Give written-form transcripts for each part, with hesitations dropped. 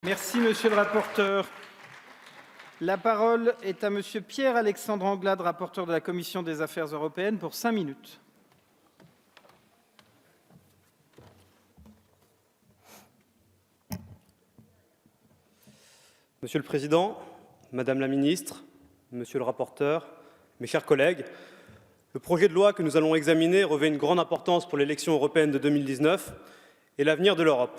Merci, monsieur le rapporteur. La parole est à monsieur Pierre-Alexandre Anglade, rapporteur de la Commission des Affaires européennes, pour 5 minutes. Monsieur le Président, Madame la Ministre, Monsieur le rapporteur, mes chers collègues, le projet de loi que nous allons examiner revêt une grande importance pour l'élection européenne de 2019 et l'avenir de l'Europe.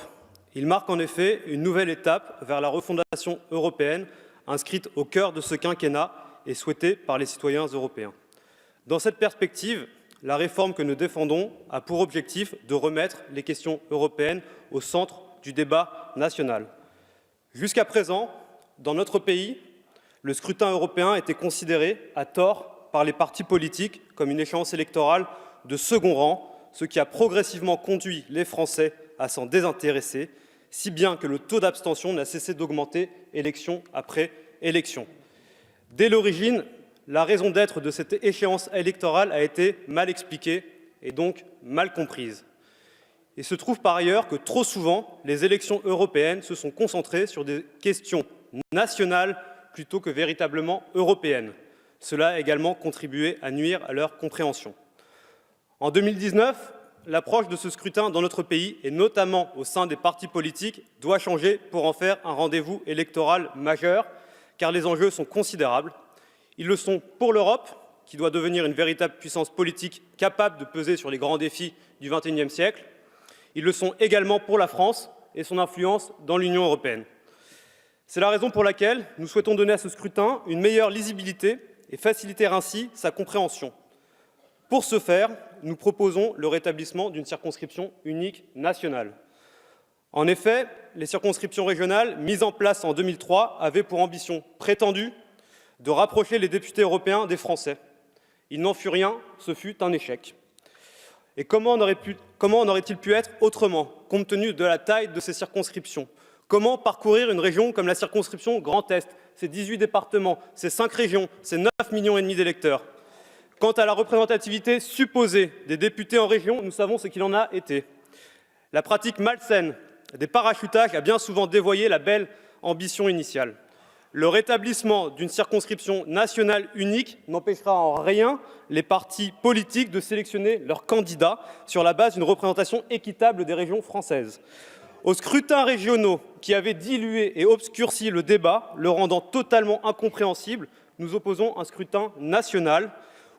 Il marque en effet une nouvelle étape vers la refondation européenne, inscrite au cœur de ce quinquennat et souhaitée par les citoyens européens. Dans cette perspective, la réforme que nous défendons a pour objectif de remettre les questions européennes au centre du débat national. Jusqu'à présent, dans notre pays, le scrutin européen était considéré, à tort, par les partis politiques comme une échéance électorale de second rang, ce qui a progressivement conduit les Français à s'en désintéresser, si bien que le taux d'abstention n'a cessé d'augmenter élection après élection. Dès l'origine, la raison d'être de cette échéance électorale a été mal expliquée et donc mal comprise. Il se trouve par ailleurs que trop souvent, les élections européennes se sont concentrées sur des questions nationales plutôt que véritablement européennes. Cela a également contribué à nuire à leur compréhension. En 2019, l'approche de ce scrutin dans notre pays, et notamment au sein des partis politiques, doit changer pour en faire un rendez-vous électoral majeur, car les enjeux sont considérables. Ils le sont pour l'Europe, qui doit devenir une véritable puissance politique capable de peser sur les grands défis du XXIe siècle. Ils le sont également pour la France et son influence dans l'Union européenne. C'est la raison pour laquelle nous souhaitons donner à ce scrutin une meilleure lisibilité et faciliter ainsi sa compréhension. Pour ce faire, nous proposons le rétablissement d'une circonscription unique nationale. En effet, les circonscriptions régionales mises en place en 2003 avaient pour ambition prétendue de rapprocher les députés européens des Français. Il n'en fut rien, ce fut un échec. Et comment en aurait-il pu être autrement, compte tenu de la taille de ces circonscriptions? Comment parcourir une région comme la circonscription Grand Est, ses 18 départements, ses 5 régions, ses 9,5 millions d'électeurs? Quant à la représentativité supposée des députés en région, nous savons ce qu'il en a été. La pratique malsaine des parachutages a bien souvent dévoyé la belle ambition initiale. Le rétablissement d'une circonscription nationale unique n'empêchera en rien les partis politiques de sélectionner leurs candidats sur la base d'une représentation équitable des régions françaises. Aux scrutins régionaux qui avaient dilué et obscurci le débat, le rendant totalement incompréhensible, nous opposons un scrutin national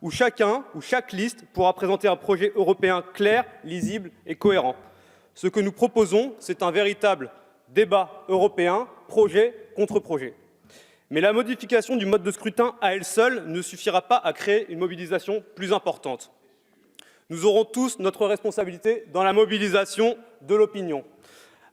où chacun ou chaque liste pourra présenter un projet européen clair, lisible et cohérent. Ce que nous proposons, c'est un véritable débat européen, projet contre projet. Mais la modification du mode de scrutin à elle seule ne suffira pas à créer une mobilisation plus importante. Nous aurons tous notre responsabilité dans la mobilisation de l'opinion.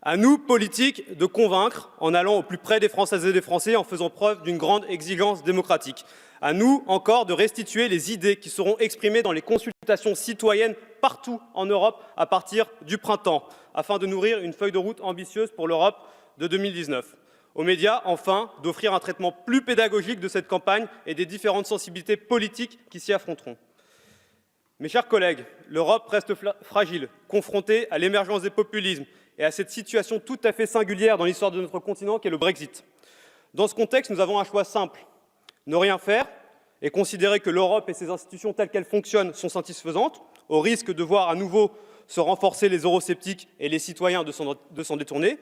À nous, politiques, de convaincre en allant au plus près des Françaises et des Français, en faisant preuve d'une grande exigence démocratique. À nous, encore, de restituer les idées qui seront exprimées dans les consultations citoyennes partout en Europe à partir du printemps, afin de nourrir une feuille de route ambitieuse pour l'Europe de 2019. Aux médias, enfin, d'offrir un traitement plus pédagogique de cette campagne et des différentes sensibilités politiques qui s'y affronteront. Mes chers collègues, l'Europe reste fragile, confrontée à l'émergence des populismes et à cette situation tout à fait singulière dans l'histoire de notre continent qu'est le Brexit. Dans ce contexte, nous avons un choix simple. Ne rien faire et considérer que l'Europe et ses institutions telles qu'elles fonctionnent sont satisfaisantes, au risque de voir à nouveau se renforcer les eurosceptiques et les citoyens de s'en détourner,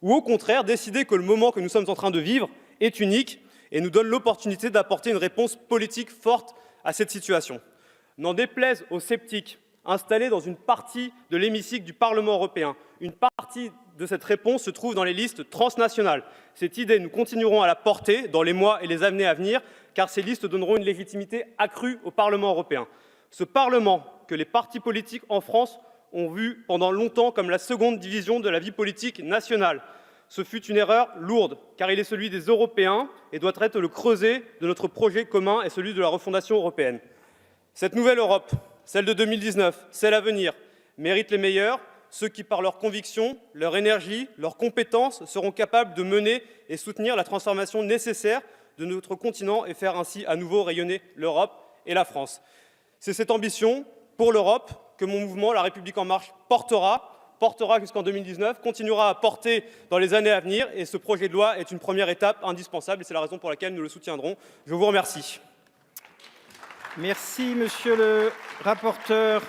ou au contraire décider que le moment que nous sommes en train de vivre est unique et nous donne l'opportunité d'apporter une réponse politique forte à cette situation. N'en déplaise aux sceptiques installés dans une partie de l'hémicycle du Parlement européen, une partie de cette réponse se trouve dans les listes transnationales. Cette idée, nous continuerons à la porter dans les mois et les années à venir, car ces listes donneront une légitimité accrue au Parlement européen. Ce Parlement que les partis politiques en France ont vu pendant longtemps comme la seconde division de la vie politique nationale. Ce fut une erreur lourde, car il est celui des Européens et doit être le creuset de notre projet commun et celui de la refondation européenne. Cette nouvelle Europe, celle de 2019, celle à venir, mérite les meilleurs, ceux qui, par leurs convictions, leur énergie, leurs compétences, seront capables de mener et soutenir la transformation nécessaire de notre continent et faire ainsi à nouveau rayonner l'Europe et la France. C'est cette ambition pour l'Europe que mon mouvement, La République En Marche, portera portera jusqu'en 2019, continuera à porter dans les années à venir. Et ce projet de loi est une première étape indispensable et c'est la raison pour laquelle nous le soutiendrons. Je vous remercie. Merci, monsieur le rapporteur.